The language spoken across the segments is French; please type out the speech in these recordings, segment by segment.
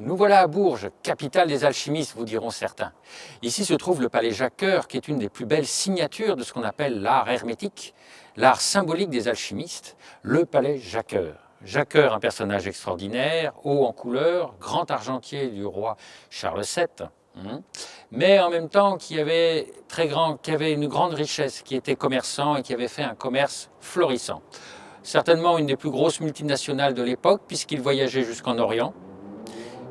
Nous voilà à Bourges, capitale des alchimistes, vous diront certains. Ici se trouve le palais Jacques-Cœur, qui est une des plus belles signatures de ce qu'on appelle l'art hermétique, l'art symbolique des alchimistes, le palais Jacques-Cœur. Jacques-Cœur, un personnage extraordinaire, haut en couleur, grand argentier du roi Charles VII, mais en même temps qui avait une grande richesse, qui était commerçant et qui avait fait un commerce florissant. Certainement une des plus grosses multinationales de l'époque, puisqu'il voyageait jusqu'en Orient.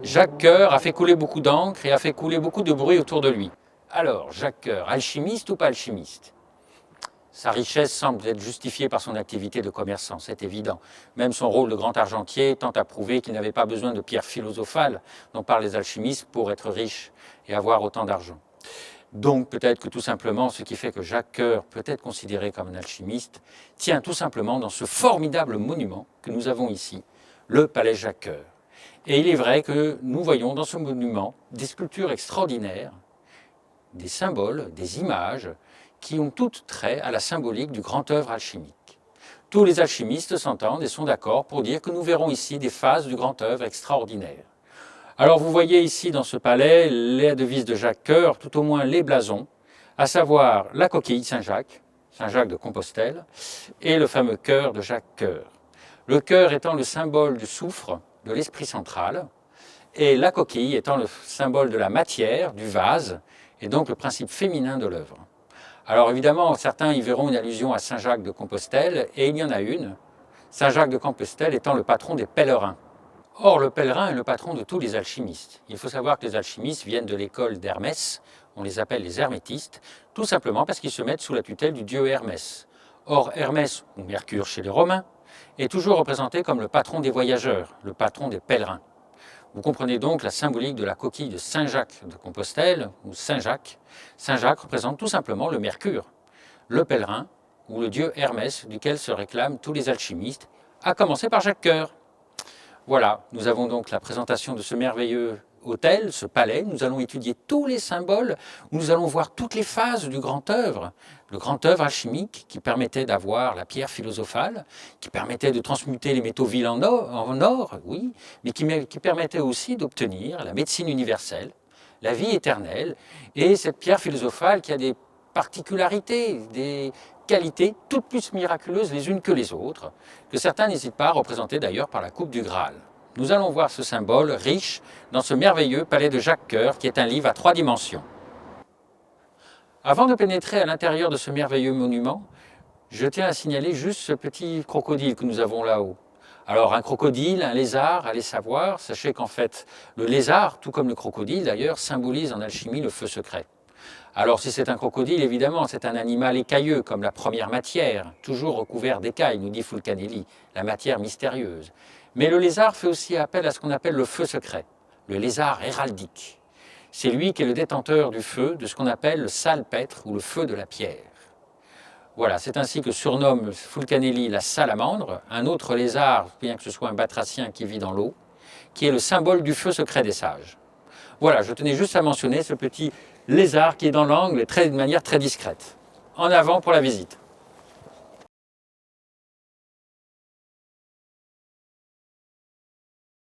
Jacques-Cœur a fait couler beaucoup d'encre et a fait couler beaucoup de bruit autour de lui. Alors, Jacques-Cœur, alchimiste ou pas alchimiste? Sa richesse semble être justifiée par son activité de commerçant, c'est évident. Même son rôle de grand argentier tend à prouver qu'il n'avait pas besoin de pierres philosophales dont parlent les alchimistes pour être riche et avoir autant d'argent. Donc peut-être que tout simplement, ce qui fait que Jacques-Cœur peut être considéré comme un alchimiste, tient tout simplement dans ce formidable monument que nous avons ici, le palais Jacques-Cœur. Et il est vrai que nous voyons dans ce monument des sculptures extraordinaires, des symboles, des images, qui ont toutes trait à la symbolique du grand œuvre alchimique. Tous les alchimistes s'entendent et sont d'accord pour dire que nous verrons ici des phases du grand œuvre extraordinaire. Alors vous voyez ici dans ce palais les devises de Jacques-Cœur, tout au moins les blasons, à savoir la coquille Saint-Jacques, Saint-Jacques de Compostelle, et le fameux cœur de Jacques-Cœur. Le cœur étant le symbole du soufre, de l'esprit central, et la coquille étant le symbole de la matière, du vase, et donc le principe féminin de l'œuvre. Alors évidemment, certains y verront une allusion à Saint-Jacques de Compostelle, et il y en a une, Saint-Jacques de Compostelle étant le patron des pèlerins. Or, le pèlerin est le patron de tous les alchimistes. Il faut savoir que les alchimistes viennent de l'école d'Hermès, on les appelle les hermétistes, tout simplement parce qu'ils se mettent sous la tutelle du dieu Hermès. Or, Hermès, ou Mercure chez les Romains, est toujours représenté comme le patron des voyageurs, le patron des pèlerins. Vous comprenez donc la symbolique de la coquille de Saint-Jacques de Compostelle, ou Saint-Jacques. Saint-Jacques représente tout simplement le Mercure, le pèlerin, ou le dieu Hermès, duquel se réclament tous les alchimistes, à commencer par Jacques-Cœur. Voilà, nous avons donc la présentation de ce merveilleux hôtel, ce palais. Nous allons étudier tous les symboles, nous allons voir toutes les phases du grand œuvre. Le grand œuvre alchimique qui permettait d'avoir la pierre philosophale, qui permettait de transmuter les métaux vils en or, oui, mais qui permettait aussi d'obtenir la médecine universelle, la vie éternelle, et cette pierre philosophale qui a des particularités, des qualités toutes plus miraculeuses les unes que les autres, que certains n'hésitent pas à représenter d'ailleurs par la coupe du Graal. Nous allons voir ce symbole riche dans ce merveilleux palais de Jacques-Cœur qui est un livre à 3 dimensions. Avant de pénétrer à l'intérieur de ce merveilleux monument, je tiens à signaler juste ce petit crocodile que nous avons là-haut. Alors un crocodile, un lézard, allez savoir, sachez qu'en fait le lézard, tout comme le crocodile d'ailleurs, symbolise en alchimie le feu secret. Alors si c'est un crocodile, évidemment, c'est un animal écailleux, comme la première matière, toujours recouvert d'écailles, nous dit Fulcanelli, la matière mystérieuse. Mais le lézard fait aussi appel à ce qu'on appelle le feu secret, le lézard héraldique. C'est lui qui est le détenteur du feu, de ce qu'on appelle le salpêtre ou le feu de la pierre. Voilà, c'est ainsi que surnomme Fulcanelli la salamandre, un autre lézard, bien que ce soit un batracien qui vit dans l'eau, qui est le symbole du feu secret des sages. Voilà, je tenais juste à mentionner ce petit lézard qui est dans l'angle de manière très discrète. En avant pour la visite.